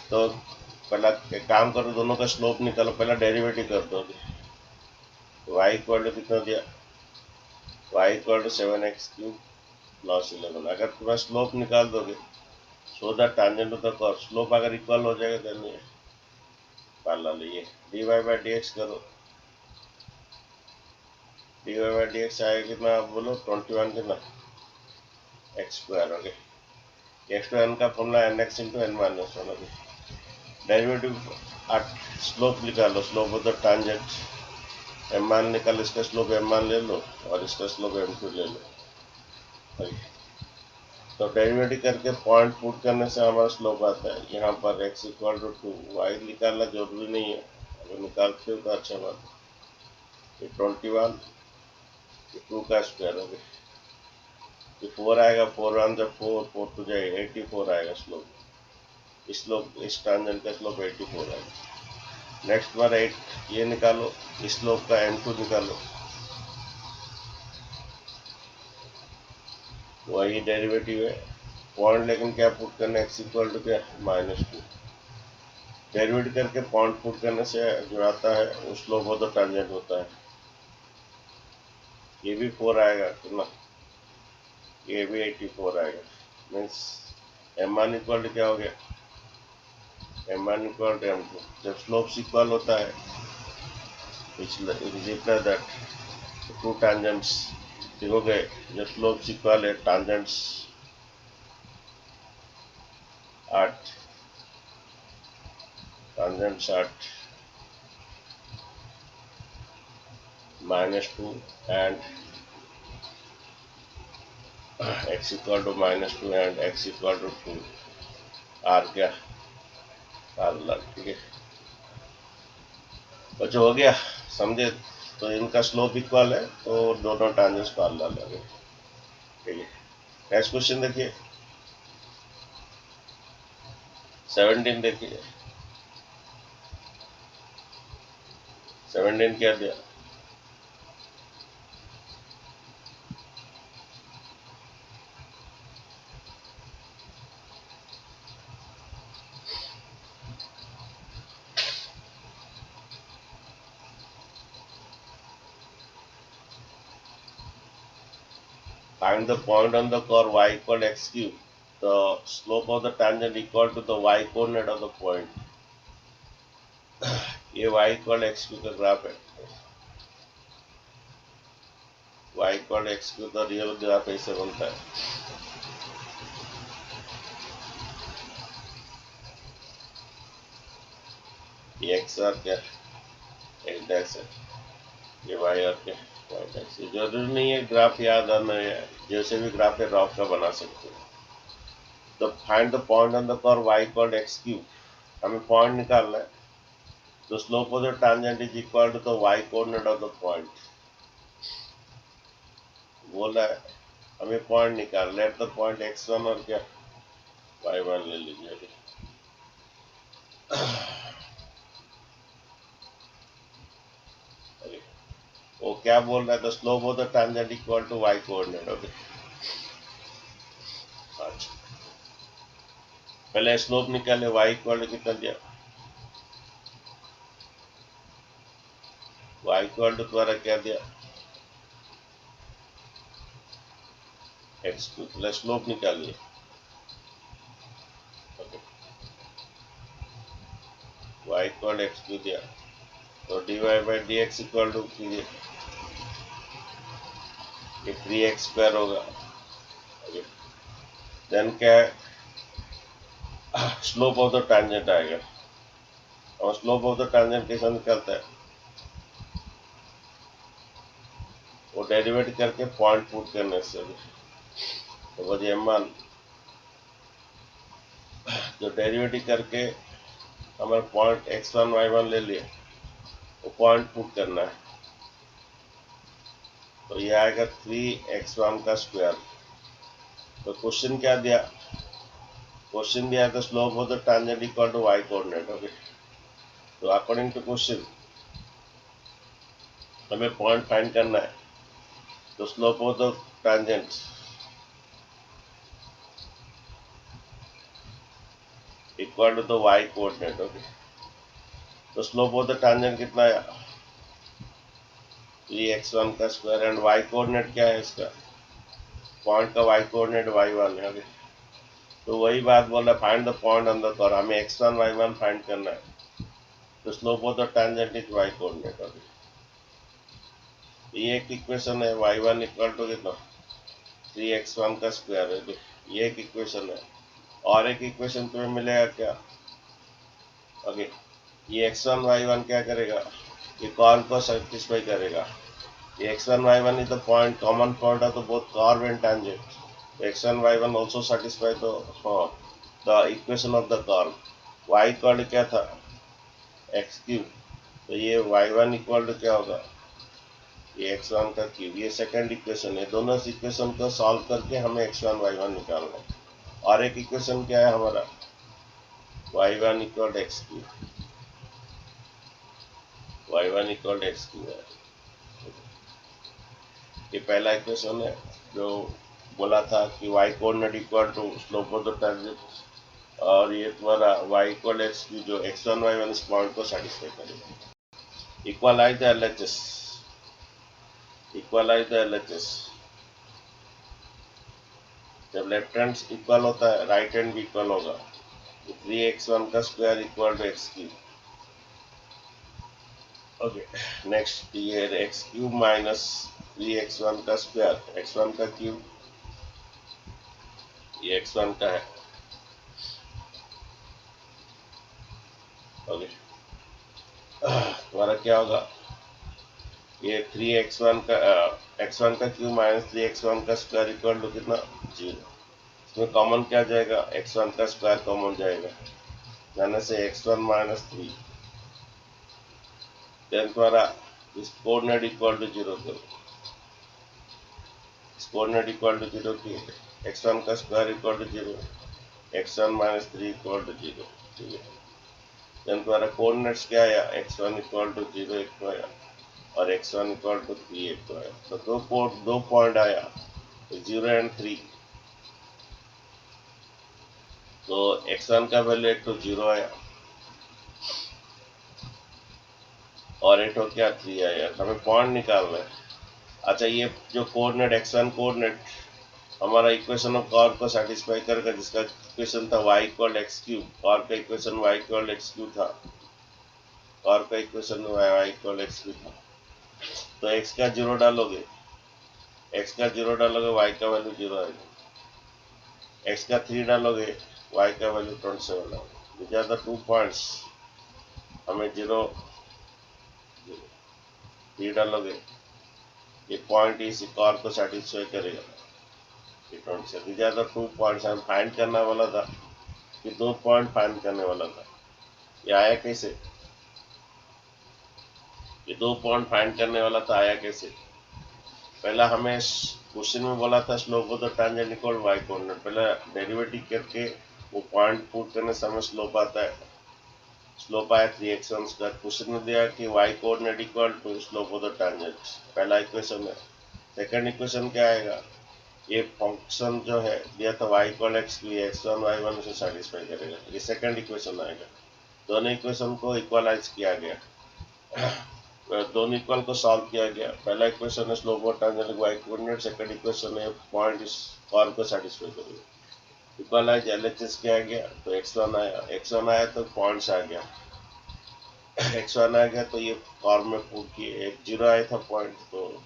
तो पहला एक काम करो, दोनों का स्लोप निकालो, पहला डेरिवेटिव कर दो। y इक्वल टू कितना दिया, y equal to 7x³ plus 11। अगर पूरा स्लोप निकाल दोगे, so the tangent of the curve, slope अगर इक्वल हो जाएगा देन ये पैरेलल है। ये dy बाय dx करो, dy बाय dx आएगा कितना, आप बोलो 21 कितना x²। Okay, x to n का formula nx into n minus 1। Okay, derivative slope निकालो, slope of the tangent m मान निकाल, इसका स्लोप m मान ले लो और इसका स्लोप m2 ले लो। तो डेरिवेटिव करके पॉइंट पुट करने से हमारा स्लोप आता है। यहाँ पर x इक्वल टू 2, y निकालना जरूरी नहीं है, अगर निकालते हो तो अच्छा बात है। ये 21, ये 2 का स्क्वायर हो गया, ये 4 आएगा, 4 1 जब 4 4 टू जाए 84 आएगा स्लोप। इस टांजेंट का स्लोप 84 आएगा। नेक्स्ट बार 8 ये निकालो, इस स्लोप का m2 निकालो, वही डेरिवेटिव है पॉइंट, लेकिन क्या पुट करना, x इक्वल टू क्या -2। डेरिवेटिव करके पॉइंट पुट करने से जो आता है वो स्लोप ऑफ द टांजेंट होता है। ये भी 4 आएगा कितना, ये भी 84 आएगा। मीन्स m1 इक्वल टू क्या हो गया, m1 इक्वल टू m2। जब स्लोप्स इक्वल होता है, इट दैट टू टांजेंट्स देखोगे, जब स्लोप्स इक्वल है, tangents 8 -2 and x equal to -2 and x equal to 2 are क्या पैरेलल। ठीक है, बच्चों हो गया, समझे? तो इनका स्लोप इक्वल है तो दोनों टांजेंट्स पैरेलल है। ठीक है, नेक्स्ट क्वेश्चन देखिए 17। देखिए 17 क्या दिया, find the point on the curve y equal x³, the slope of the tangent equal to the y coordinate of the point। ये y इक्वल x³ का ग्राफ है, y इक्वल x³ का रियल ग्राफ ऐसे बनता है। ये x और क्या x डैश है, ये y और क्या y डैश। जरूरी नहीं है ग्राफ याद आना है, जैसे भी ग्राफ है रफ का बना सकते हो। तो find the point on the curve y इक्वल x³, हमें पॉइंट निकालना है। तो slope of the tangent is equal to the y coordinate of the point. बोला है हमें पॉइंट निकाल, लेट द पॉइंट x1 और क्या y1 ले लीजिए। वो क्या बोल रहा है, the slope of the tangent equal to y coordinate. Okay, अच्छा पहले स्लोप निकाले, y इक्वल टू कितना दिया, y इक्वल टू द्वारा क्या दिया x2, पहले स्लोप निकालिए। ओके, y इक्वल x2 दिया, तो dy by dx equal to कीजिए, ये 3x² होगा। ओके, देन क्या है, स्लोप ऑफ द टांजेंट आएगा। और स्लोप ऑफ द टांजेंट कैसा निकलता है, वो डेरिवेट करके पॉइंट पुट करने से। तो बस m1 जो डेरिवेटिव करके हमारे पॉइंट x1 y1 ले लिए, वो पॉइंट पुट करना है। तो ये आएगा 3x1 का स्क्वायर। तो क्वेश्चन क्या दिया, क्वेश्चन दिया था slope of the tangent equal to y coordinate. Okay, तो अकॉर्डिंग टू क्वेश्चन हमें पॉइंट फाइंड करना है। तो slope of the tangent equal to the y coordinate. Okay, तो स्लोप ऑफ द टैंजेंट कितना आया 3x1 का स्क्वायर, एंड वाई कोऑर्डिनेट क्या है इसका, पॉइंट का वाई कोऑर्डिनेट y1 है। ओके, तो वही बात बोल रहा है, find the point on the curve, हमें x1 y1 फाइंड करना है, तो slope of the tangent is y coordinate. Okay, ये एक इक्वेशन है, y1 इक्वल टू कितना 3x1 का स्क्वायर है, ये एक इक्वेशन है। और एक इक्वेशन तुम्हें मिलेगा क्या, ओके, ये x1 y1 क्या करेगा, ये कर्व को सेटिस्फाई करेगा। ये x1 y1 is the point, common point है तो both curve and tangent, x1 y1 also satisfy the equation of the curve. y equal क्या था x क्यूब, तो ये y1 इक्वल टू क्या होगा, ये x1 का क्यूब, ये सेकंड इक्वेशन है। दोनों इक्वेशन को सॉल्व करके हमें x1 y1 निकालना है। और एक इक्वेशन क्या है हमारा, y1 equal to x cube, y1 equal to x cube है, ये पहला इक्वेशन है जो बोला था कि y coordinate equal to slope of the tangent, और ये तुम्हारा y इक्वल x क्यूब जो x1 y1 इस पॉइंट को सेटिस्फाई करेगा। Equalize the LHS, equalize the LHS, जब लेफ्ट हैंड इक्वल होता है राइट हैंड भी इक्वल होगा, 3x1 का square equal to x cube. Okay, next ये x क्यूब माइनस 3x1 का स्क्वायर, x1 का क्यूब, ये x1 का है। ओके, तुम्हारा क्या होगा, ये 3x1 का x1 का क्यूब माइनस 3x1 का स्क्वायर इक्वल टू कितना 0। इसमें कॉमन क्या जाएगा, x1 का स्क्वायर कॉमन जाएगा, जाने से x1 माइनस 3, देन तुम्हारा इस कोऑर्डिनेट इक्वल टू 0 करो, इस कोऑर्डिनेट इक्वल टू 0 की x1 का square equal to 0, x1 minus 3 equal to 0, ठीक है। देन तुम्हारा कोऑर्डिनेट्स क्या आया, x1 इक्वल टू 0 एक तो आया, और x1 इक्वल टू 3 एक तो आया, तो दो पॉइंट आया 0 एंड 3, तो x1 का वैल्यू एक तो 0 आया और एक तो क्या 3 आया, तो हमें पॉइंट निकालना है। अच्छा, ये जो कोऑर्डिनेट x1 कोऑर्डिनेट हमारा इक्वेशन ऑफ कर्व को सेटिस्फाई करेगा, जिसका इक्वेशन था y equal x cube, curve का equation y equal x cube था, कर्व का equation y equal x cube था, तो x का 0 डालोगे, x का 0 डालोगे y का वैल्यू 0 आएगा, x का 3 डालोगे y का वैल्यू 27 आएगा। These are the 2 पॉइंट्स, हमें 0 3 डालोगे, ये पॉइंट इस कर्व को सेटिस्फाई करेगा, ये 27। These are the 2 पॉइंट्स हम फाइंड करने वाला था, कि 2 पॉइंट फाइंड करने वाला था। ये आया कैसे, ये 2 पॉइंट फाइंड करने वाला था, आया कैसे, पहला हमें क्वेश्चन में बोला था slope of the tangent equal y coordinate, पहले डेरिवेटिव करके वो पॉइंट पुट करने से हमें स्लोप आता है, स्लोप आया 3x1 स्क्वायर। क्वेश्चन में दिया कि y coordinate equal to slope of the tangent, पहला इक्वेशन है। सेकंड इक्वेशन क्या आएगा, ये फंक्शन जो है दिया था y इक्वल x की x1 y1 से सेटिस्फाई करेगा, ये सेकंड इक्वेशन आएगा। दोनों इक्वेशन को इक्वलाइज किया गया, दोनों इक्वल को सॉल्व किया गया। पहला इक्वेशन है slope of tangent y coordinate, second equation है पॉइंट इस कर्व को सेटिस्फाई करेगा। इक्वलाइज LHS किया गया, तो x1 आया, x1 आया तो पॉइंट्स आ गया, x1 आ गया तो ये कर्व में पुट किए, एक 0 आया था पॉइंट, तो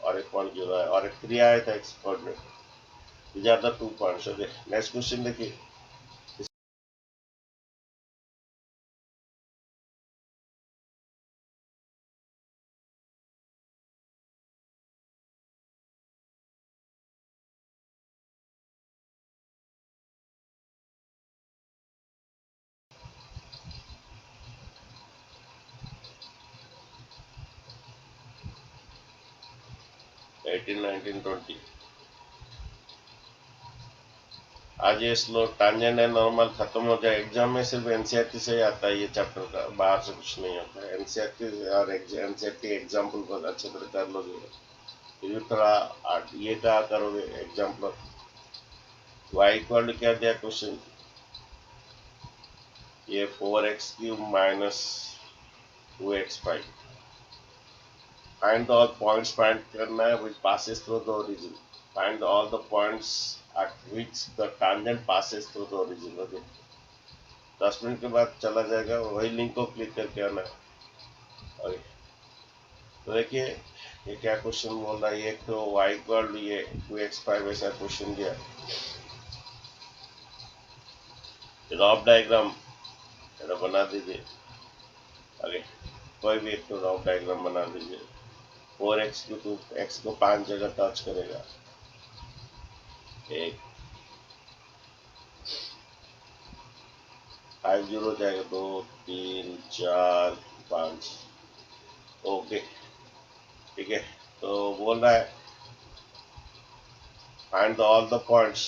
और एक पॉइंट 0 आया, और एक 3 आया था x coordinate. These are the 2 points. Okay, next question देखिए, एटीन 19 20। आज ये स्लो टैंजेंट है नॉर्मल खत्म हो जाए, एग्जाम में सिर्फ एनसीईआरटी से ही आता है ये चैप्टर का, बाहर से कुछ नहीं आता है। एनसीईआरटी और एनसीईआरटी एग्जाम्पल बहुत अच्छे तरह कर लोगे, फिर थोड़ा ये क्या करोगे एग्जाम्पल। y इक्वल क्या दिया क्वेश्चन, ये 4x³ minus 2x5। Find all points find करना है विच passes through the origin. Find all the points at which the tangent passes through the origin. Okay, 10 minute के बाद चला जाएगा, वही लिंक को क्लिक करके आना है। ओके, तो देखिए ये क्या क्वेश्चन बोल रहा है। ये तो y इक्वल ये 2x5 ऐसा क्वेश्चन दिया। रॉफ डायग्राम बना दीजिए। आगे कोई भी एक तो रॉफ डायग्राम बना दीजिए। 4x को तो x को 5 जगह टच करेगा। 1 5 0 जाएगा, 2 3 4 5। ओके ठीक है, तो बोल रहा है find all the points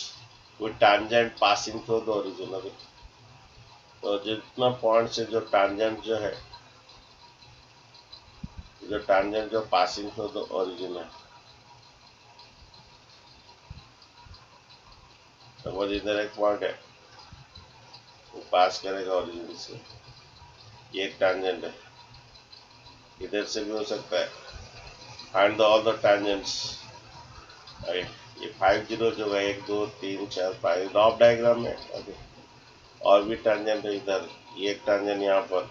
with tangent passing through the origin. Okay, तो जितना पॉइंट्स है, जो टैंजेंट जो है, जो टैंजेंट जो पासिंग थ्रू द ओरिजिन है, सपोज इधर एक पॉइंट है, वो पास करेगा ओरिजिन से, ये एक टैंजेंट है, इधर से भी हो सकता है। Find all the tangents. ये 5 0 जो है 1 2 3 4 5 रॉफ डायग्राम में। ओके, और भी टैंजेंट है इधर, ये एक टैंजेंट यहाँ पर,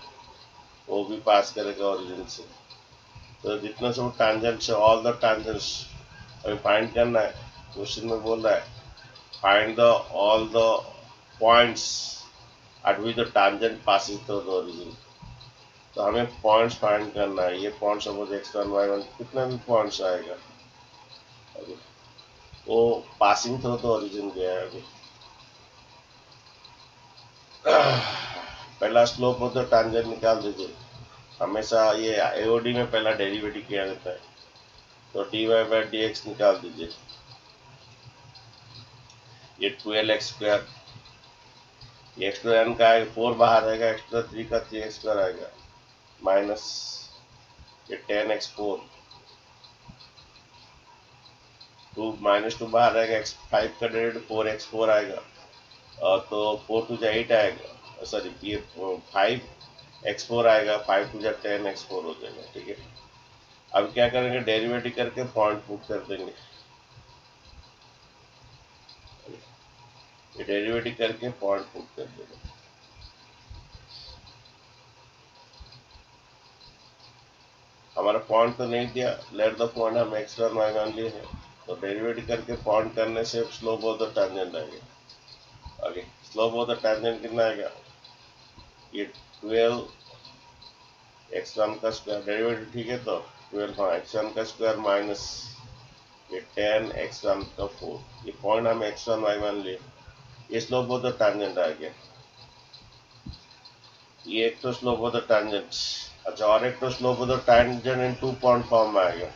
वो भी पास करेगा ओरिजिन से। तो जितना सब टैंजेंट्स है, ऑल द टैंजेंट्स अभी फाइंड करना है। क्वेश्चन में बोल रहा है find the all the points at which the tangent passing through the origin. तो हमें पॉइंट्स फाइंड करना है। ये पॉइंट सपोज x1 y1 कितना भी पॉइंट्स आएगा, अभी वो पासिंग थ्रू द ओरिजिन गया है। अभी पहला स्लोप ऑफ द टैंजेंट निकाल दीजिए। हमेशा ये एओडी में पहला डेरिवेटिव किया जाता है, तो dy/dx निकाल दीजिए। ये 12x², ये x² का है 4 बाहर आएगा, x3 का 3x² आएगा, माइनस ये 10x4, 2 -2 बाहर आएगा, x5 का डेरिवेटिव 4x4 आएगा, और तो 4 2 8 आएगा, सॉरी ये 5x4 आएगा, 5 2 10x4 हो जाएगा। ठीक है, अब क्या करेंगे, डेरिवेटिव करके पॉइंट पुट कर देंगे। ये डेरिवेटिव करके पॉइंट पुट कर देंगे। हमारा पॉइंट तो नहीं दिया, लेट द पॉइंट हम x1 y1 लिए है, तो डेरिवेटिव करके पॉइंट करने से स्लोप ऑफ द टैंजेंट आएगा। आगे स्लोप ऑफ द टैंजेंट कितना आएगा, ये 12 x1 का स्क्वायर, डेरिवेटिव ठीक है, तो 12 हाँ x1 का स्क्वायर माइनस ये 10 x1 का 4, ये पॉइंट हम x1 y1 लिए, ये स्लोप ऑफ द टैंजेंट आ गया। ये एक तो स्लोप ऑफ द टैंजेंट। अच्छा, और एक तो slope of the tangent in 2 point form में आएगा,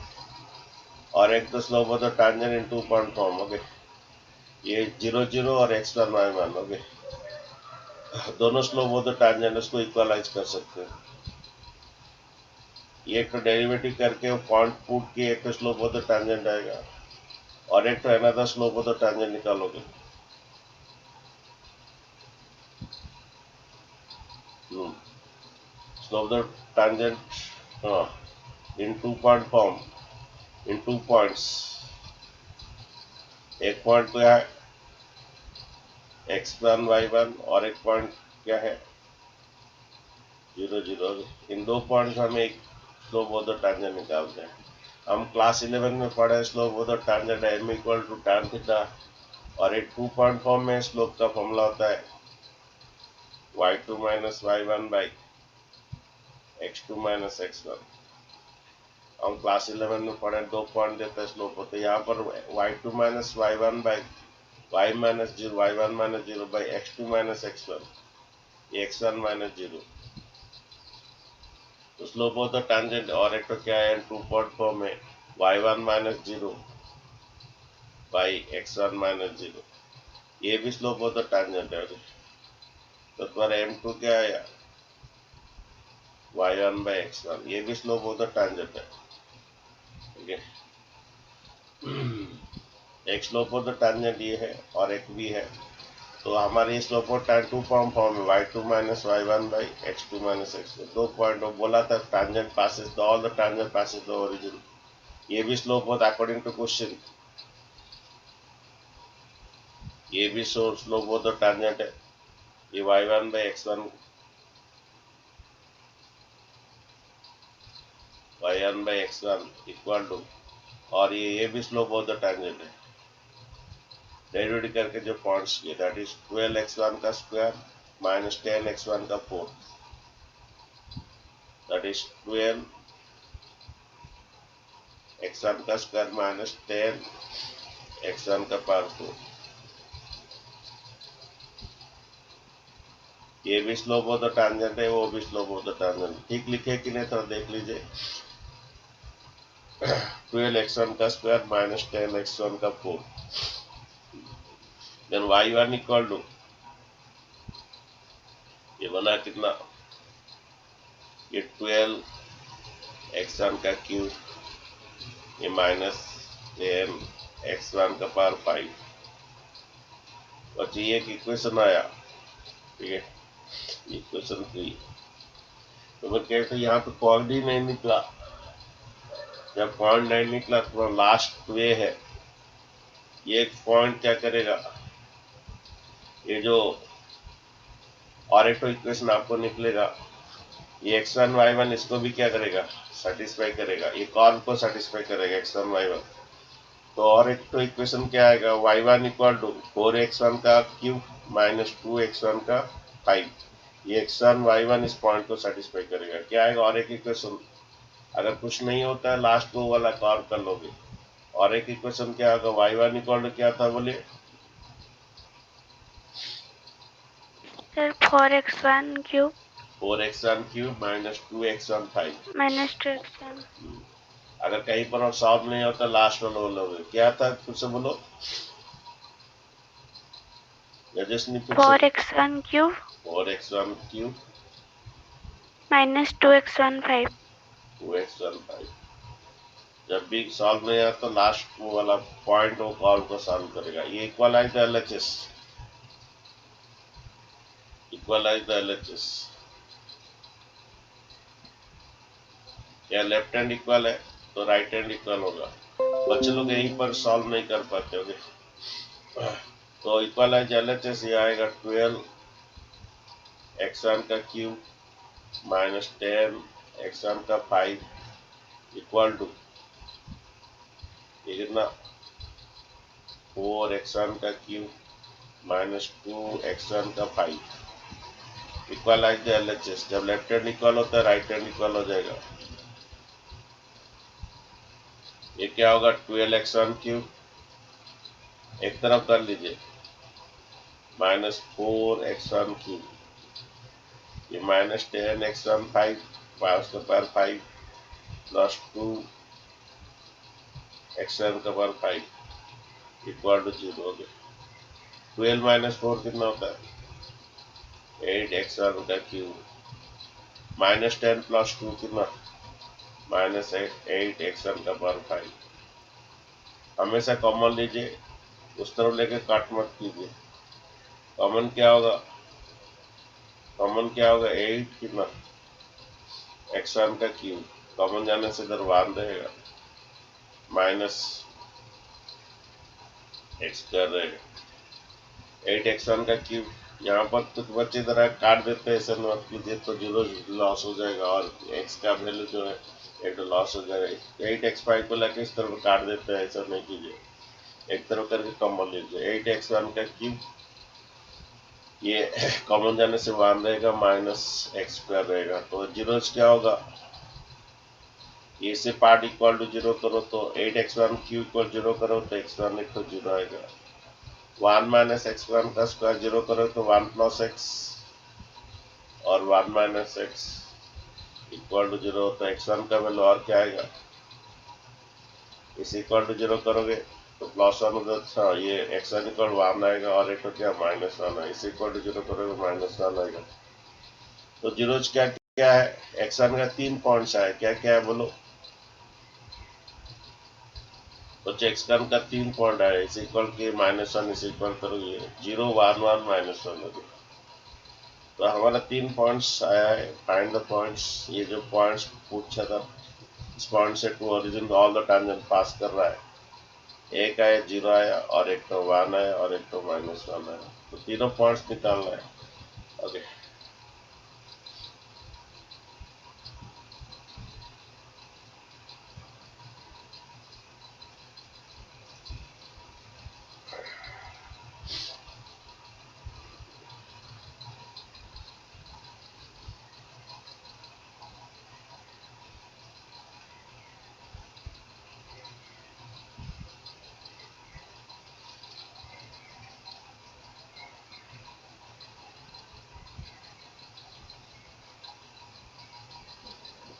और एक तो slope of the tangent in 2 point form. Okay, ये 0 0 और x1 y1। ओके, दोनों स्लोप ऑफ द टैंजेंट इसको इक्वलाइज कर सकते हैं। ये एक तो डेरिवेटिव करके पॉइंट पुट किए, एक तो स्लोप ऑफ द टैंजेंट आएगा, और एक तो another slope of the tangent निकालोगे। स्लोप ऑफ द टैंजेंट हाँ इन 2 पॉइंट फॉर्म, इन 2 पॉइंट्स। एक पॉइंट तो है x1 y1, और एक पॉइंट क्या है 0 0। इन 2 पॉइंट्स हमें एक स्लोप ऑफ द टैंजेंट निकालते हैं। हम क्लास 11 में पढ़े slope of the tangent m equal to tan theta, और एक 2 पॉइंट फॉर्म में स्लोप का फॉर्मूला होता है y2 minus y1 by x2 minus x1। हम क्लास 11 में पढ़े 2 पॉइंट देता है स्लोप होता है। यहाँ पर y2 minus y1 by y minus 0 y1 minus 0 by x2 minus x1, ये x1 माइनस 0। तो स्लोप ऑफ द टैंजेंट, और एक तो क्या है 2 पॉइंट फॉर्म में y1 minus 0 by x1 minus 0, ये भी स्लोप ऑफ द टैंजेंट है। तो तुम्हारा m2 क्या आया y1 बाई x1, ये भी स्लोप ऑफ द टैंजेंट है। ठीक है, एक स्लोप ऑफ द टैंजेंट ये है, और एक भी है तो हमारी स्लोप ऑफ tan 2 फॉर्म है y2 minus y1 by x2 minus x2। 2 point बोला था tangent passes all the tangent passes the origin। ये भी स्लोप होता अकॉर्डिंग टू क्वेश्चन, ये भी स्लोप होता tangent है। ये y1 by x1 y1 by x1 equal to, और ये भी स्लोप होता tangent है। डेरिवेटिव करके जो पॉइंट्स किए दैट इज 12x1 का स्क्वायर माइनस 10x1 का 4, दैट इज 12x1 का स्क्वायर माइनस 10x1 का पावर 4। ये भी स्लोप ऑफ द टैंजेंट है, वो भी स्लोप ऑफ द टैंजेंट। ठीक लिखे कि नहीं थोड़ा देख लीजिए। 12x1 का स्क्वायर माइनस 10x1 का 4, देन y1 इक्वल टू, ये बना कितना, ये 12x1 का क्यूब, ये माइनस 10x1 का पावर 5, और ये एक इक्वेशन आया। ठीक है, इक्वेशन 3। तो मैं कहते यहाँ पे पॉइंट ही नहीं निकला। जब पॉइंट नहीं निकला तो लास्ट वे है, ये एक पॉइंट क्या करेगा, ये जो और एक तो इक्वेशन आपको निकलेगा, ये x1 y1 इसको भी क्या करेगा, सेटिस्फाई करेगा, ये कॉर्व को सेटिस्फाई करेगा x1 y1। तो और एक तो इक्वेशन क्या आएगा, y1 इक्वल टू 4x1 का क्यूब माइनस 2x1 का 5। ये x1 y1 इस पॉइंट को सेटिस्फाई करेगा। क्या आएगा और एक इक्वेशन, अगर कुछ नहीं होता है लास्ट को वाला कॉर्व कर लोगे। और एक इक्वेशन क्या होगा, y1 इक्वल टू क्या था बोलिए sir 4x1 cube 4x1 cube minus 2x1 5 minus 2x1। अगर कहीं पर और सॉल्व नहीं होता लास्ट में बोलोगे क्या था, फिर से बोलो। 4x1 cube 4x1 cube minus 2x1 5। 2x1 5। जब भी सॉल्व नहीं आता तो लास्ट वाला पॉइंट वो कॉल को सॉल्व करेगा। ये equalize the LHS, equalize the LHS. क्या लेफ्ट हैंड इक्वल है तो राइट हैंड इक्वल होगा। बच्चे लोग यहीं पर सॉल्व नहीं कर पाते होंगे। तो इक्वलाइज एलएचएस ये आएगा 12x1 का क्यूब माइनस 10x1 का 5 इक्वल टू, ये कितना 4x1 का क्यूब माइनस 2x1 का 5 इक्वलाइज द एलएचएस। जब लेफ्ट हैंड इक्वल होता है राइट हैंड इक्वल हो जाएगा। ये क्या होगा 12x1 क्यूब एक तरफ कर लीजिए माइनस 4x1 क्यूब, ये माइनस 10x1 5 उसका पावर 5 प्लस 2x1 का पावर 5 इक्वल टू 0 हो गया। 12 माइनस 4 कितना होता है 8x1 का क्यूब माइनस 10 प्लस 2 कितना माइनस 8x1 का पावर 5। हमेशा कॉमन लीजिए, उस तरफ लेके काट मत कीजिए। कॉमन क्या होगा, कॉमन क्या होगा 8 कितना x1 का क्यूब, कॉमन जाने से इधर 1 रहेगा माइनस x स्क्वायर रहेगा 8x1 का क्यूब। यहाँ पर कुछ बच्चे इधर काट देते हैं, ऐसा मत कीजिए तो 0 लॉस हो जाएगा और x का वैल्यू जो है 8 लॉस हो जाएगा। 8x5 को लेकर इस तरफ काट देते हैं, ऐसा नहीं कीजिए, एक तरफ करके कॉमन लीजिए। 8x1 का क्यूब ये कॉमन जाने से 1 रहेगा माइनस x स्क्वायर रहेगा। तो 0 क्या होगा, ये से पार्ट इक्वल टू 0 करो तो 8x1 क्यूब इक्वल 0 करो तो x1 इक्वल 0 आएगा। 1 माइनस x1 का स्क्वायर 0 करो तो 1 प्लस x और 1 माइनस x इक्वल टू 0 तो x1 का वैल्यू और क्या आएगा, इस इक्वल टू 0 करोगे तो प्लस 1 हो जाता है, ये x1 इक्वल 1 आएगा और एक तो क्या माइनस 1 है, इस इक्वल टू 0 करोगे माइनस 1 आएगा। तो 0 क्या क्या है, x1 का 3 पॉइंट्स आए, क्या क्या है बोलो। बच्चे एक्सकर्न का 3 पॉइंट आया, इस इक्वल के -1 इस इक्वल करोगे 0 1 1 -1 तो हमारा 3 पॉइंट्स आया है। Find the points. ये जो पॉइंट्स पूछा था, इस पॉइंट से to origin all the tangent pass कर रहा है। एक आया 0 आया, और एक तो 1 आया, और एक तो -1 आया, तो तीनों पॉइंट्स निकालना है। ओके,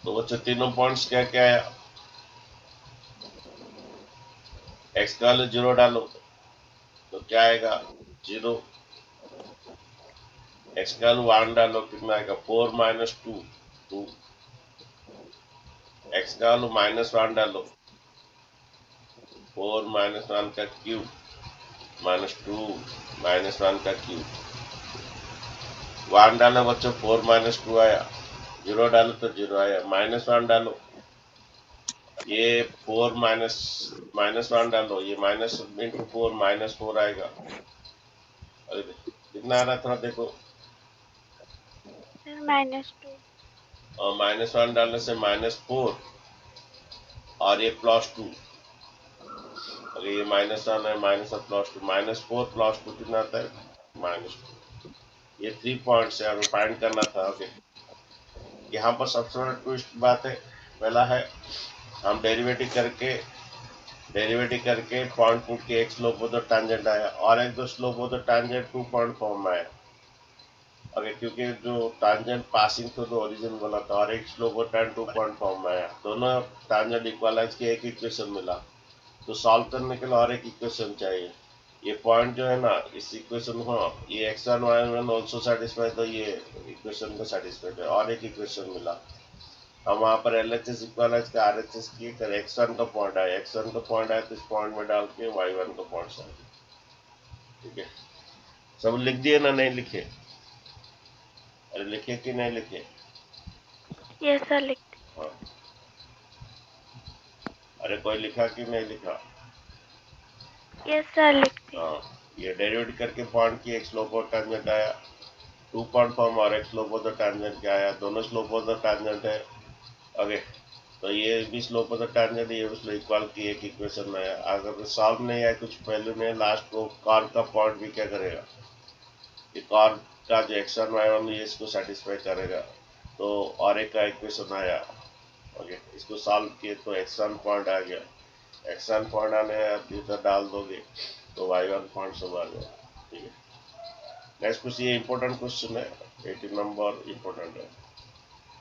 तो बच्चे तीनों पॉइंट्स क्या क्या है? एक्स का 0 डालो तो क्या आएगा? 0। एक्स का 1 डालो कितना आएगा? 4 -2 2। एक्स का -1 डालो, 4 -1 का क्यूब -2 -1 का क्यूब। 1 डालो बच्चों, 4 -2 आया। 0 डालो तो 0 आया। -1 डालो, ये 4 -1 डालो, ये माइनस इंटू 4 -4 आएगा। अरे कितना आ रहा था देखो, सर -2। और -1 डालने से -4, और ये +2। अगर ये -1 है, -+2 -4 +2 कितना आता है? -2। ये 3 पॉइंट्स है, हमें फाइंड करना था। ओके, यहाँ पर सबसे बड़ा ट्विस्ट बात है, पहला है हम डेरिवेटिव करके पॉइंट पुट के एक स्लोप ऑफ द टैंजेंट आया, और एक दो slope of the tangent 2 point form में आया। ओके, क्योंकि जो tangent passing to the origin बोला था, और एक slope of tan 2 point form में आया, दोनों टैंजेंट इक्वलाइज के एक इक्वेशन मिला। तो सॉल्व करने के लिए और एक इक्वेशन चाहिए। ये पॉइंट जो है ना, इस इक्वेशन को, ये x1 y1 ऑल्सो सेटिस्फाई, तो ये इक्वेशन को सेटिस्फाइड है, और एक इक्वेशन मिला। हम वहाँ पर LHS इक्वलाइज का RHS किए कर x1 का पॉइंट आया, x1 का पॉइंट आया तो इस पॉइंट में डाल के y1 का पॉइंट आया। ठीक है, सब लिख दिए ना? नहीं लिखे? अरे लिखे कि नहीं लिखे? यस सर, लिख। हाँ, अरे कोई लिखा कि नहीं लिखा? यस सर, लिख दी। हाँ, ये डेरिवेटिव करके पॉइंट की एक स्लोप ऑफ टैंजेंट आया, 2 पॉइंट फॉर्म, और एक स्लोप ऑफ द टैंजेंट क्या आया? दोनों स्लोप ऑफ द टैंजेंट है। ओके, तो ये भी स्लोप ऑफ द टैंजेंट, ये भी इक्वल की एक इक्वेशन है। अगर सॉल्व नहीं है, कुछ वैल्यू नहीं, लास्ट को कॉर्ड का पॉइंट भी क्या करेगा? ये कॉर्ड का जो x1 y1 ये इसको सेटिस्फाई करेगा। तो और एक का इक्वेशन आया। ओके, इसको सॉल्व किए तो x1 पॉइंट आ गया। x1 पॉइंट आने आप इधर डाल दोगे तो y1 पॉइंट सब आ गया। ठीक है, नेक्स्ट क्वेश्चन, ये इंपॉर्टेंट क्वेश्चन है, 18 नंबर इंपॉर्टेंट है,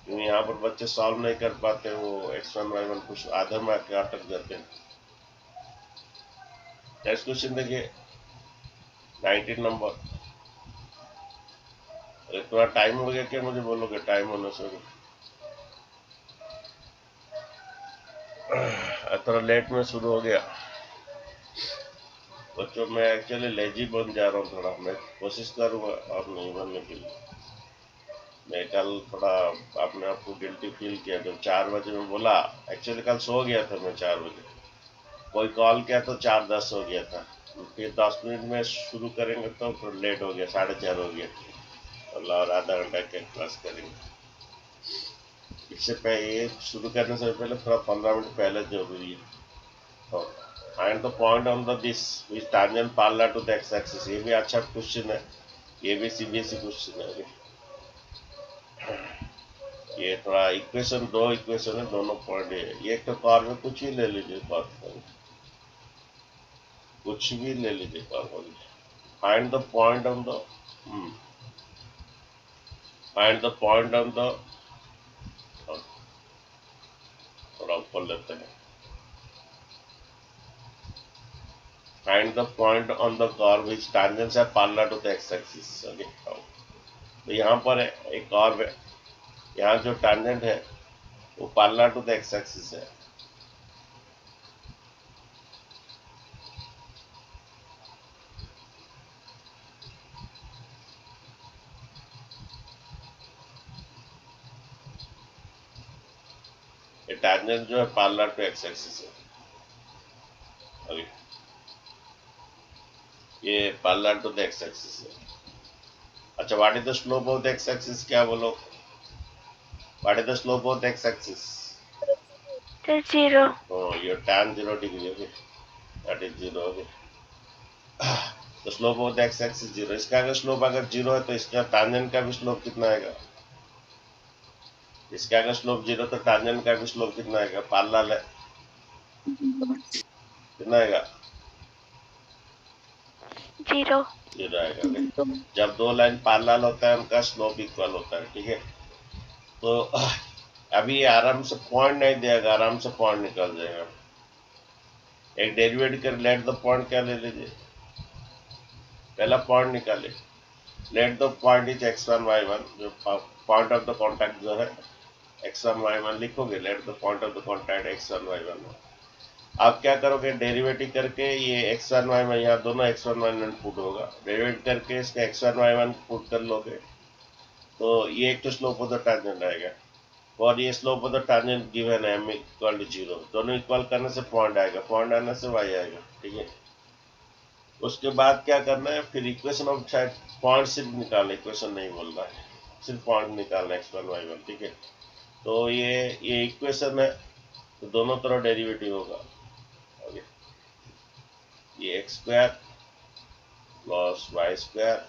क्योंकि यहाँ पर बच्चे सॉल्व नहीं कर पाते, वो x1 y1 कुछ आधे में आके अटक जाते हैं। नेक्स्ट क्वेश्चन देखिए, 19 नंबर। थोड़ा टाइम हो गया क्या? मुझे बोलोगे टाइम होने से? थोड़ा लेट में शुरू हो गया बच्चों, मैं एक्चुअली लेजी बन जा रहा हूँ थोड़ा, मैं कोशिश करूँगा और नहीं बनने के लिए। मैं कल थोड़ा अपने आप को गिल्टी फील किया, जब 4 बजे में बोला, एक्चुअली कल सो गया था मैं 4 बजे, कोई कॉल किया तो 4:10 हो गया था, फिर 10 मिनट में शुरू करेंगे तो फिर लेट हो गया, 4:30 हो गया, और आधा घंटा के क्लास करेंगे। इससे पहले ये शुरू करने से पहले थोड़ा 15 मिनट पहले जरूरी है। Find the point on the this which tangent parallel to the X axis, ये भी अच्छा क्वेश्चन है, ये भी CBSE क्वेश्चन है। ये थोड़ा इक्वेशन, 2 इक्वेशन है, दोनों पॉइंट है। एक तो कार में कुछ ही ले लीजिए, कुछ भी ले लीजिए कार में। Find the point on the find the point on the, थोड़ा ऊपर लेते हैं, find the point on the curve which tangents are parallel to the X axis. Okay, तो यहाँ पर है एक कर्व है, यहाँ जो टैंजेंट है वो parallel to the X axis है। ये टैंजेंट जो है पैरेलल टू एक्स एक्सिस है। ओके, ये parallel to the X axis है। अच्छा, what is the slope of the X axis? क्या बोलो, what is the slope of the X axis? The 0. Oh, your tan 0 degree, okay, that is 0, okay. तो slope of the X axis 0, इसका अगर slope अगर 0 है तो इसका tangent का भी स्लोप कितना आएगा? इसका अगर स्लोप 0 तो टैंजेंट का भी स्लोप कितना आएगा? पैरेलल है, कितना आएगा? 0. 0 आएगा, okay? जब दो लाइन पैरेलल होता है उनका स्लोप इक्वल होता है, ठीक है। तो अभी आराम से पॉइंट नहीं देगा, आराम से पॉइंट निकल जाएगा। एक डेरिवेटिव कर, लेट द पॉइंट क्या ले लीजिए, पहला पॉइंट निकाले, let the point is x1 y1, जो पॉइंट ऑफ द कॉन्टैक्ट जो है x1 y1 लिखोगे, let the point of the contact x1 y1। आप क्या करोगे, डेरिवेटिव करके ये x1 y1, यहाँ दोनों x1 y1 पुट होगा, डेरिवेटिव करके इसका x1 y1 पुट कर लोगे तो ये एक तो स्लोप ऑफ द टैंजेंट आएगा, और ये slope of the tangent given है m इक्वल टू 0, दोनों इक्वल करने से पॉइंट आएगा, पॉइंट आने से y आएगा, ठीक है। उसके बाद क्या करना है, फिर इक्वेशन ऑफ शायद पॉइंट सिर्फ निकालना, इक्वेशन नहीं बोल रहा है, सिर्फ पॉइंट निकालना x1 y1, ठीक है। तो ये इक्वेशन है, तो दोनों तरफ डेरिवेटिव होगा, ओके। ये X square plus Y square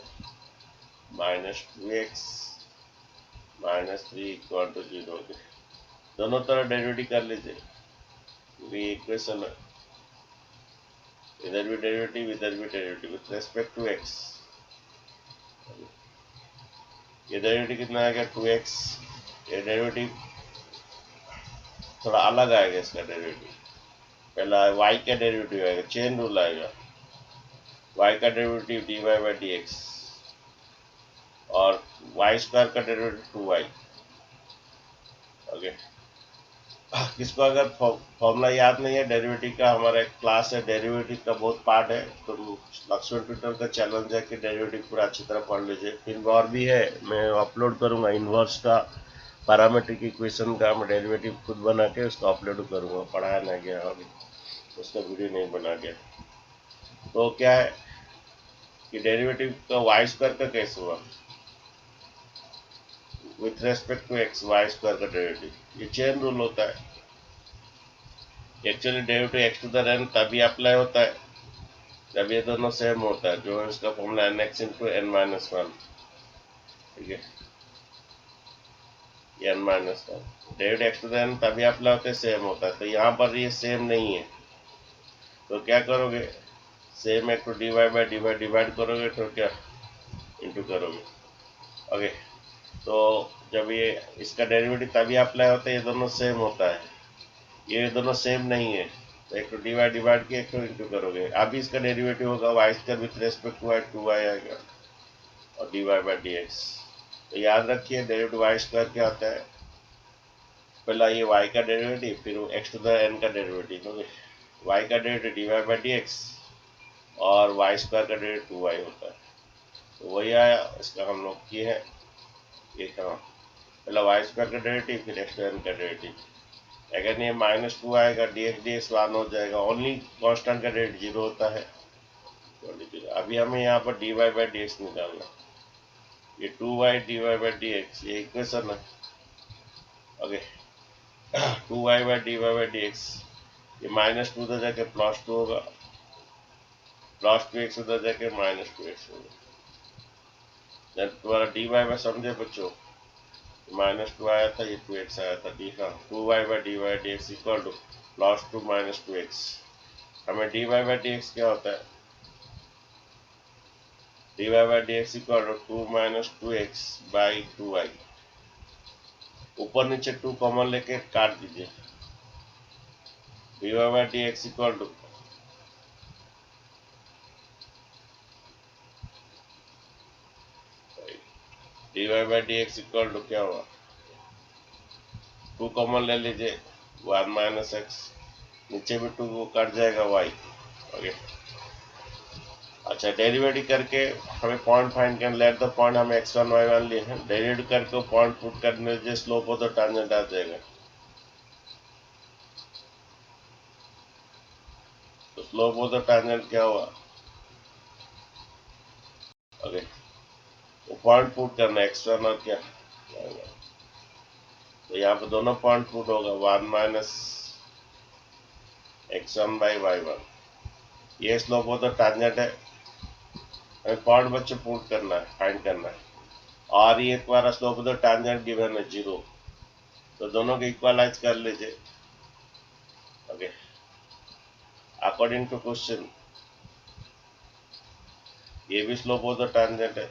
minus 2x minus 3 equal to 0, दोनों तरफ डेरिवेटिव कर लीजिए, ये इक्वेशन है। इधर भी डेरिवेटिव, इधर भी derivative with respect to x। ये डेरिवेटिव कितना आएगा, 2x। ये डेरिवेटिव थोड़ा अलग आएगा, इसका डेरिवेटिव पहला y का डेरिवेटिव आएगा, चेन रूल आएगा, y का डेरिवेटिव dy बाई dx और y स्क्वायर का डेरिवेटिव 2y, ओके। किसको अगर फॉर्मूला याद नहीं है डेरिवेटिव का, हमारा एक क्लास है डेरिवेटिव का, बहुत पार्ट है, तो लक्ष्मण ट्विटर का चैलेंज है कि डेरिवेटिव पूरा अच्छी तरह पढ़ लीजिए। फिर और भी है, मैं अपलोड करूंगा इनवर्स का, पैरामेट्रिक इक्वेशन का मैं डेरिवेटिव खुद बना के उसको अपलोड करूंगा, पढ़ाया नहीं गया अभी, उसका वीडियो नहीं बना गया। तो क्या है कि डेरिवेटिव का वाई स्क्वायर का कैसे हुआ, with respect to X, Y square का डेरिवेटिव, ये चेन रूल होता है। Actually derivative X to the n तभी अप्लाई होता है जब ये दोनों सेम होता है, जो है इसका formula nx into n minus 1, ठीक है, n minus 1। Derivative X to the n तभी अप्लाई होता है, सेम होता है, तो यहाँ पर ये सेम नहीं है, तो क्या करोगे, सेम है तो डिवाइड करोगे, तो क्या इंटू करोगे, ओके। तो जब ये इसका डेरिवेटिव तभी अप्लाई होता है, ये दोनों सेम होता है, ये दोनों सेम नहीं है, तो एक तो डिवाइड के एक तो इंटू करोगे, अभी इसका डेरिवेटिव होगा Y square with respect to Y 2y आएगा और dy बाई dx। तो याद रखिए डेरिवेटिव वाई स्क्वायर क्या होता है, पहला ये y का डेरिवेटिव, फिर x टू द n का डेरिवेटिव, ओके। y का डेरिवेटिव dy बाई dx और y स्क्वायर का डेरिवेटिव 2y होता है, तो वही आया, इसका हम लोग किए हैं, ये कहाँ, पहला y स्क्वायर का डेरिवेटिव फिर x टू n का डेरिवेटिव, अगर ये माइनस 2 आएगा dx 1 हो जाएगा, ओनली कांस्टेंट का रेट 0 होता है। अभी हमें यहाँ पर dy बाई dx निकालना, ये 2y dy बाई dx, ये इक्वेशन है, okay. 2y by dy by dx, ये माइनस 2 उधर जाके प्लस 2 होगा, प्लस 2x उधर जाके माइनस 2x होगा। जब तुम्हारा dy में समझे बच्चों, माइनस 2 आया था, ये 2x आया था, डी का 2y by dy dx equal to plus 2 minus 2x। हमें dy बाई dx क्या होता है, dy by dx equal to 2 minus 2x by 2y, ऊपर नीचे 2 कॉमन लेके काट दीजिए, dy by dx equal to dy by dx equal to क्या हुआ, 2 कॉमन ले लीजिए, 1 माइनस एक्स, नीचे भी 2 कट जाएगा y, ओके। अच्छा, डेरिवेटिव करके हमें पॉइंट फाइंड करना, लेट द पॉइंट हमें x1 y1 लिए हैं, डेरिवेटिव करके पॉइंट पुट करने से स्लोप ऑफ द टैंजेंट आ जाएगा, स्लोप ऑफ द टैंजेंट क्या हुआ? ओके, वो पॉइंट पुट करना है x1 और क्या, तो यहाँ पे दोनों पॉइंट पुट होगा 1 माइनस x1 बाई y1। ये स्लोप ऑफ द टैंजेंट है, हमें पॉइंट बच्चे पुट करना है, फाइंड करना है। और ये तुम्हारा slope of the tangent given है 0, तो दोनों को इक्वलाइज कर लीजिए। ओके, अकॉर्डिंग टू क्वेश्चन ये भी स्लोप ऑफ द टैंजेंट है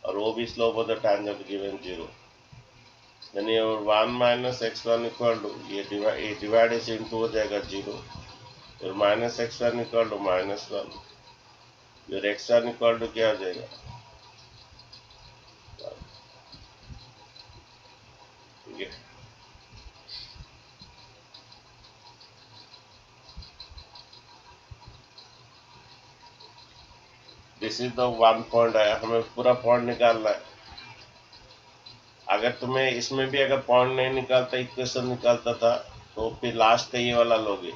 और वो भी slope of the tangent given 0। यानी 1 माइनस x1 इक्वल टू ये डिवाइड इसे इंटू हो जाएगा 0, फिर माइनस x1 इक्वल टू -1, फिर x1 इक्वल टू क्या हो जाएगा, ठीक है। This is the one point है, हमें पूरा पॉइंट निकालना है। अगर तुम्हें इसमें भी अगर पॉइंट नहीं निकालता, इक्वेशन निकालता था, तो फिर लास्ट का ये वाला लोगे।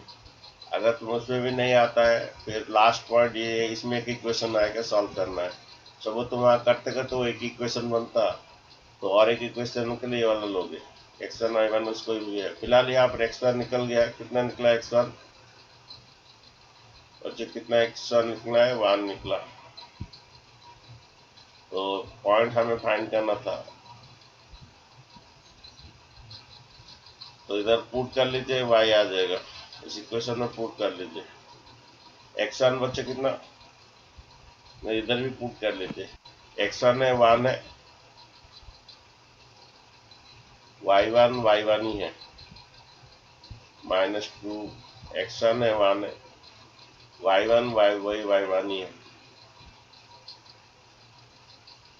अगर तुम उसमें भी नहीं आता है, फिर लास्ट पॉइंट ये इसमें एक इक्वेशन आएगा, सॉल्व करना है। सब वो तुम करते करते वो एक इक्वेशन बनता, तो और एक इक्वेशन के लिए ये वाला लोगे x1 y1 उसको भी है। फिलहाल यहाँ पर x1 निकल गया है, कितना निकला x1, और जो कितना x1 निकला है 1 निकला। तो पॉइंट हमें फाइंड करना था, तो इधर पुट कर लीजिए, y आ जाएगा, इस इक्वेशन में पुट कर लीजिए। x1 बच्चे कितना, इधर भी पुट कर लीजिए, x1 है 1 है, y1 ही है, -2 x1 है 1 है, y1 वही y1 ही है।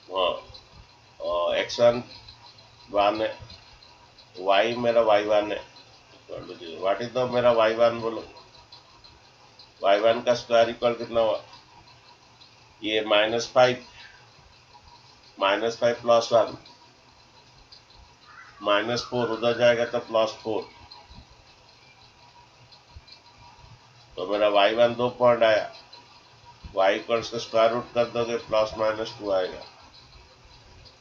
हाँ, और x1 1 है, y मेरा y1 है, व्हाट इज द मेरा y1 बोलो, y1 का स्क्वायर इक्वल कितना हुआ, ये -5 प्लस 1 -4 उधर जाएगा तो +4, तो मेरा y1 2 पॉइंट आया, y इक्वल्स का स्क्वायर रूट कर दोगे +-2 आएगा,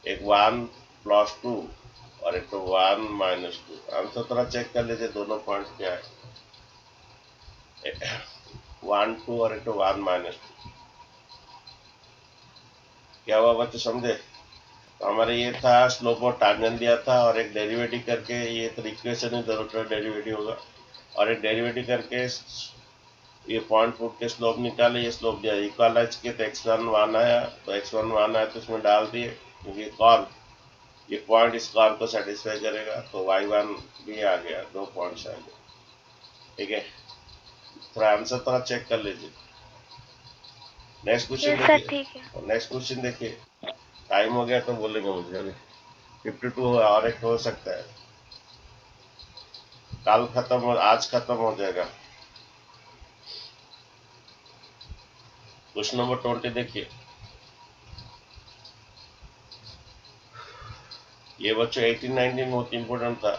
एक 1 +2 और एक तो 1 -2। आंसर थोड़ा चेक कर लीजिए, दोनों पॉइंट क्या है, 1 2 और एक तो 1 -2। क्या हुआ बच्चे, समझे? तो हमारे ये था स्लोप और टैंजेंट दिया था, और एक डेरिवेटिव करके, ये तो इक्वेशन ही जरूर डेरिवेटिव होगा, और एक डेरिवेटिव करके ये पॉइंट पुट के स्लोप निकाले, ये स्लोप दिया, इक्वलाइज किए तो x1 1 आया, तो x1 1 आया तो इसमें डाल दिए, क्योंकि ये पॉइंट इस कॉल को सेटिस्फाई करेगा, तो y1 भी आ गया, 2 पॉइंट्स आ गए, ठीक है। थोड़ा आंसर थोड़ा चेक कर लीजिए। नेक्स्ट क्वेश्चन यस सर, देखिए, ठीक है। नेक्स्ट क्वेश्चन देखिए, टाइम हो गया तो बोलेंगे मुझे, अभी 52 और एक हो सकता है, कल खत्म हो, आज खत्म हो जाएगा। क्वेश्चन नंबर 20 देखिए, ये बच्चों 18 19 बहुत इंपॉर्टेंट था,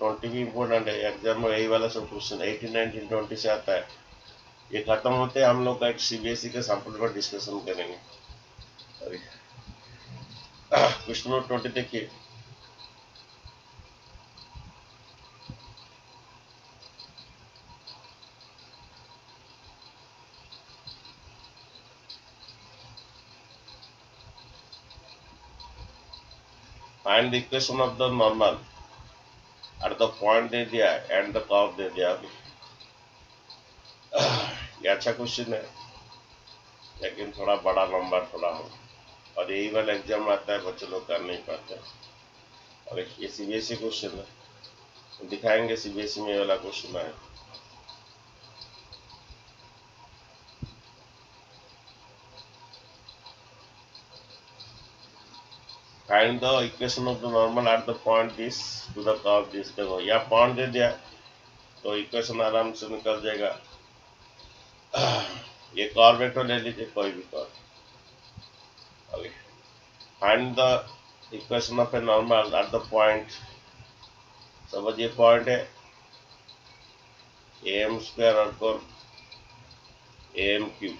20 भी इंपॉर्टेंट है, एग्जाम में यही वाला सब क्वेश्चन 18 19 20 से आता है। ये खत्म होते हम लोग का एक सीबीएसई के सैंपल पर डिस्कशन करेंगे। क्वेश्चन नंबर 20 देखिए, find the equation of the normal at the point दे दिया है एंड द कर्व दे दिया। अभी ये अच्छा क्वेश्चन है, लेकिन थोड़ा बड़ा नंबर थोड़ा हो, और यही वाला एग्जाम आता है, बच्चे लोग कर नहीं पाते। और ये सीबीएसई क्वेश्चन है, तो दिखाएंगे सीबीएसई में ये वाला क्वेश्चन आए। Find the equation of the normal at the point this to the curve this. देखो यहाँ पॉइंट दे दिया, तो इक्वेशन आराम से निकल जाएगा। ये कर्व वेक्टर ले लीजिए, कोई भी curve. Find the equation of a normal at the point, समझ ये पॉइंट है, एम स्क्वायर और कौन एम क्यूब।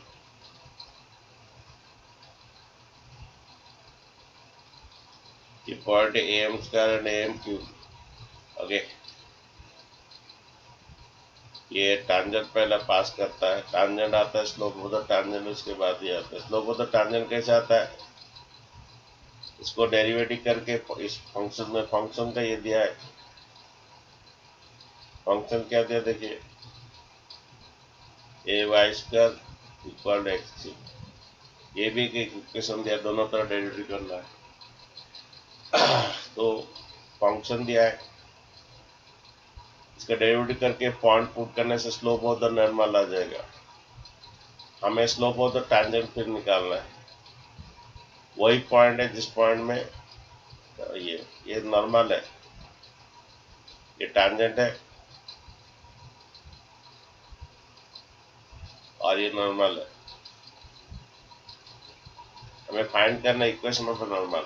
ये point M square and M cube. Okay, ये टांजेंट पहले पास करता है, टांजेंट आता है, स्लोप ऑफ द टांजेंट उसके बाद ये आता है। स्लोप ऑफ द टांजेंट कैसे आता है, इसको डेरिवेटिव करके इस फंक्शन में, फंक्शन का ये दिया है, फंक्शन क्या दिया देखिए, ए वाई स्क्वायर इक्वल एक्स, ये भी एक इक्वेशन दिया, दोनों तरफ डेरिवेटिव करना है। तो फंक्शन दिया है, इसका डेरिवेटिव करके पॉइंट पुट करने से स्लोप ऑफ द नॉर्मल आ जाएगा। हमें स्लोप ऑफ द टैंजेंट फिर निकालना है, वही पॉइंट है जिस पॉइंट में ये नॉर्मल है, ये टैंजेंट है और ये नॉर्मल है। हमें फाइंड करना इक्वेशन ऑफ नॉर्मल।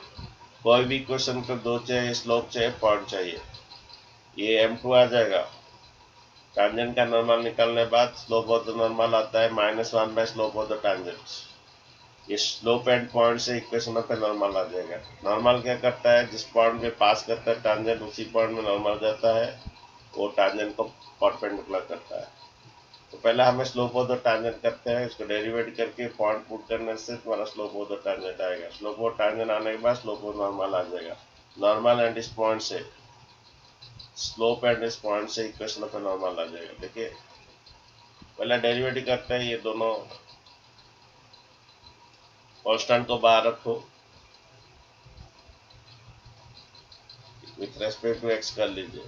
कोई भी इक्वेशन को दो चाहिए, स्लोप चाहिए, पॉइंट चाहिए, ये m2 आ जाएगा। टैंजेंट का नॉर्मल निकालने बाद स्लोप ऑफ द नॉर्मल आता है -1 by slope of the tangent. ये स्लोप एंड पॉइंट से इक्वेशन ऑफ नॉर्मल आ जाएगा। नॉर्मल क्या करता है, जिस पॉइंट में पास करता है टैंजेंट, उसी पॉइंट में नॉर्मल जाता है, वो टैंजेंट को परपेंडिकुलर करता है। तो पहले हमें स्लोप ऑफ द टैंजेंट करते हैं, इसको डेरिवेट करके पॉइंट पुट करने से तुम्हारा स्लोप ऑफ द टैंजेंट आएगा। स्लोप ऑफ टैंजेंट आने के बाद स्लोप ऑफ नॉर्मल आ जाएगा। नॉर्मल एंड इस पॉइंट से, स्लोप एंड इस पॉइंट से इक्वेशन ऑफ नॉर्मल आ जाएगा। देखिए पहले डेरिवेटिव करते हैं, ये दोनों कांस्टेंट को बाहर रखो, विथ रेस्पेक्ट टू एक्स कर लीजिए।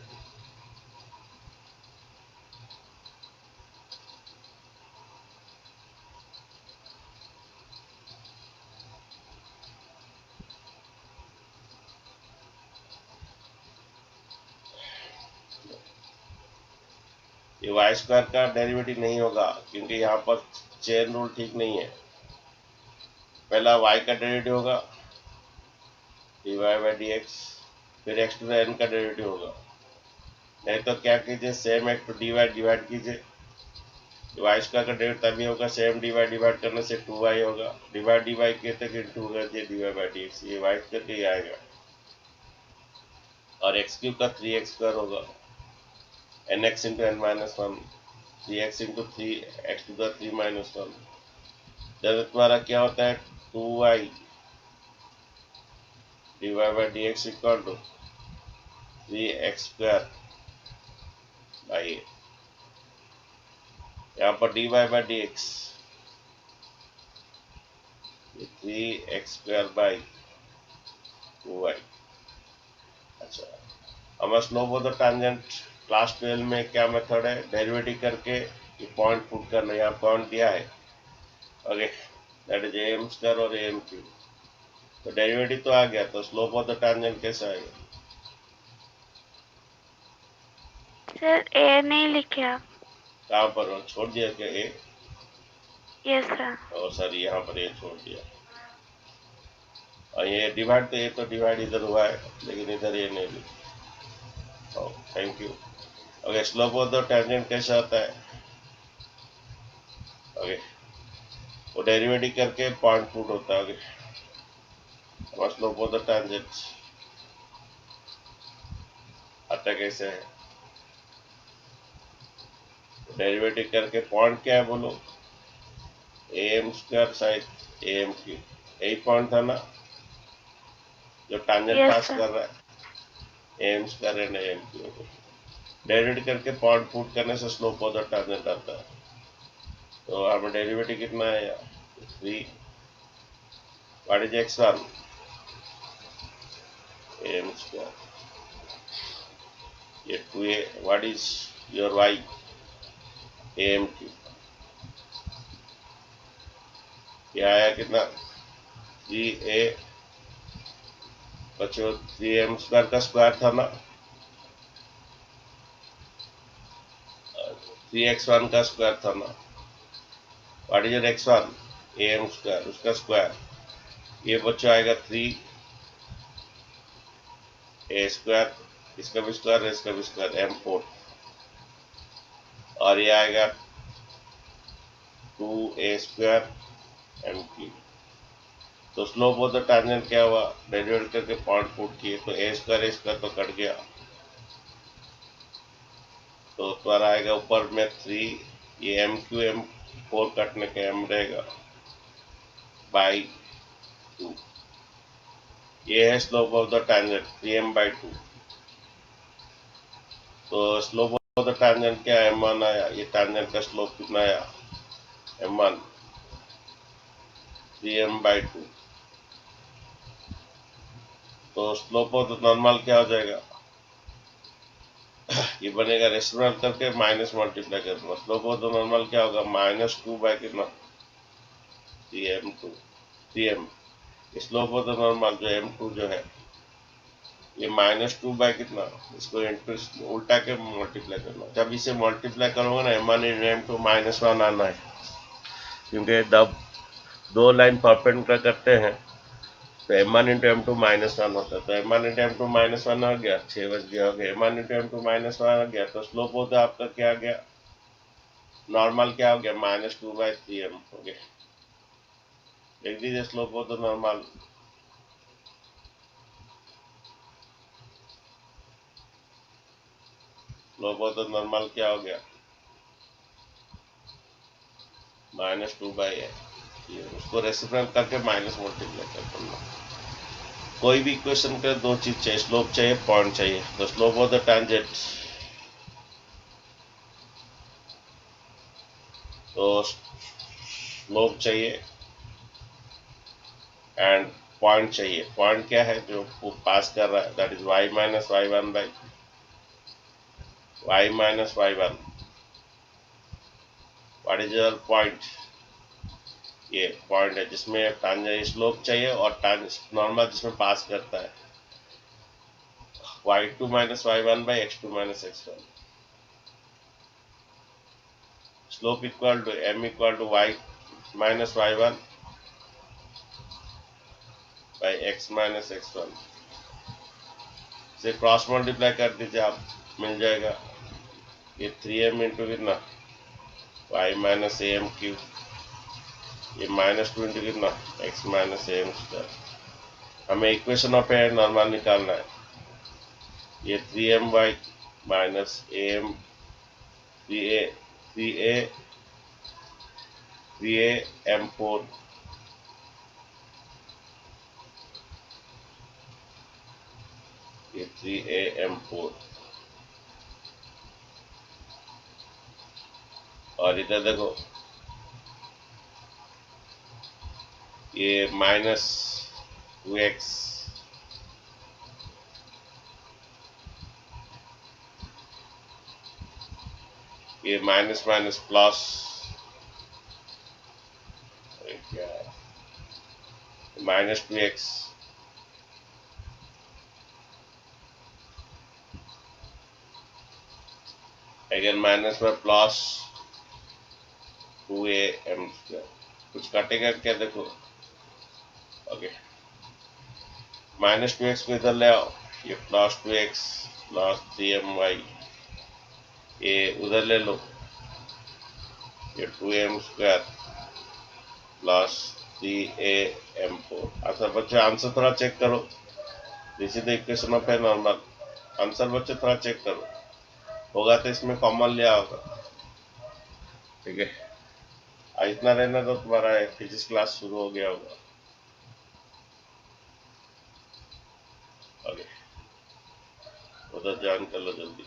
ये वाई स्क्वायर का डेरिवेटिव नहीं होगा, क्योंकि यहाँ पर चेन रूल ठीक नहीं है। पहला y का डेरिवेटिव होगा dy बाई डी एक्स, फिर x टू द n का डेरिवेटिव होगा। नहीं तो क्या कीजिए, सेम x टू डिवाइड कीजिए। वाई स्क्वायर का डेरिवेटिव तभी होगा, सेम डिवाइड करने से 2y होगा, डिवाइड किए तक इंटू होगा dy बाई डी एक्स, ये y स्क्वायर के ही आएगा। और x क्यूब का 3x स्क्वायर होगा, nx into n minus 1, 3x into 3x to the 3 minus 1। जब तुम्हारा क्या होता है, 2y dy by D X equal to 3x square by, यहाँ पर dy by D X 3x square by 2y। अच्छा, हमारा slope of the tangent class 12 में क्या मेथड है, डेरिवेटिव करके ये पॉइंट पुट करना। यहाँ पॉइंट दिया है, okay, that is M square और एम क्यूब। तो डेरिवेटिव तो आ गया, तो स्लोप ऑफ द टैंजेंट कैसे आएगा? सर ए नहीं लिखे आप। कहाँ पर छोड़ दिया क्या ए? Yes sir. और सर यहाँ पर ए छोड़ दिया, और ये डिवाइड, तो ये तो डिवाइड इधर हुआ है, लेकिन इधर ये नहीं लिखा। Thank you. Okay, slope of the tangent कैसा आता है? ओके, वो डेरिवेटिव करके पॉइंट पुट होता है। Okay, slope of the tangent आता कैसे है, डेरिवेटिव करके पॉइंट क्या है बोलो, M square side M cube, यही पॉइंट था ना जो टैंजेंट यस पास सर। कर रहा है, M square and M cube. Derivative करके पॉइंट पुट करने से स्लोप ऑफ द टैंजेंट आता है। तो हमें डेरिवेटिव कितना है, 3, what is x1 M square, ये 2a, what is your y M cube. ये आया कितना, 3a बच्चों, 3m स्क्वायर का स्क्वायर था ना, 3x1 का स्क्वायर था ना, what is your x1 M square, उसका स्क्वायर, ये बच्चों आएगा 3a स्क्वायर, इसका भी स्क्वायर है, इसका भी स्क्वायर, m4। और ये आएगा 2a² mq। तो स्लोप ऑफ द टैंजेंट क्या हुआ, डेरिवेट करके पॉइंट पुट किए तो a² तो कट गया, तो उत्तर आएगा ऊपर में 3, ये mq m4 कटने का m रहेगा बाई 2। ये है slope of the tangent 3m/2। तो स्लोप ऑफ द टैंजेंट क्या m1 आया, ये टैंजेंट का स्लोप कितना आया m1 3m/2। तो स्लोप ऑफ द नॉर्मल क्या हो जाएगा, ये बनेगा रेसिप्रोकल करके माइनस मल्टीप्लाई करना, स्लोप ऑफ द नॉर्मल क्या होगा -2 बाय कितना 3m2 3m। Slope of the normal जो m2 जो है ये -2 बाय कितना, इसको इंटू उल्टा के मल्टीप्लाई करना। जब इसे मल्टीप्लाई करोगे ना m1 × m2 -1 आना है, क्योंकि जब दो लाइन परपेंडिकुलर करते हैं तो m1 × m2 -1 होता है। तो m1 × m2 -1 आ गया, 6 बज गया, हो गया m1 × m2 -1 आ गया, तो स्लोप होता है आपका क्या आ गया, नॉर्मल क्या हो गया -2/3m हो गया। लिख दीजिए slope of the normal, slope of the normal क्या हो गया -2/3। उसको रेसिप्रोकल करके माइनस मल्टीप्लाई करना। कोई भी इक्वेशन के दो चीज चाहिए, स्लोप चाहिए, पॉइंट चाहिए। तो स्लोप ऑफ द टैंजेंट, तो स्लोप चाहिए एंड पॉइंट चाहिए। पॉइंट क्या है जो पास कर रहा है, that is y - y1 what is your point, ये पॉइंट है जिसमें टैंजेंट स्लोप चाहिए और नॉर्मल जिसमें पास करता है y2 - y1/x2 - x1। Slope equal to m equal to y - y1/x - x1 से क्रॉस मल्टीप्लाई कर दीजिए, आप मिल जाएगा ये 3m इंटू कितना y - am3, ये -2 इंटू कितना x - am²। हमें इक्वेशन ऑफ ए नॉर्मल निकालना है। ये 3my - am 3am4 ये 3am4 और इधर देखो ये -2x ये माइनस माइनस प्लस, क्या -2x अगेन माइनस में प्लस 2am²। कुछ काटेगा क्या, देखो ओके -2x को इधर ले आओ, ये +2x प्लस 3my, ये उधर ले लो, ये 2m² प्लस 3am4। अच्छा बच्चे आंसर थोड़ा चेक करो, this is the equation of a normal. Answer बच्चे थोड़ा चेक करो, होगा तो इसमें कॉमन लिया होगा, ठीक है। इतना रहना तो तुम्हारा फिजिक्स क्लास शुरू हो गया होगा। ओके उधर ज्वाइन कर लो जल्दी।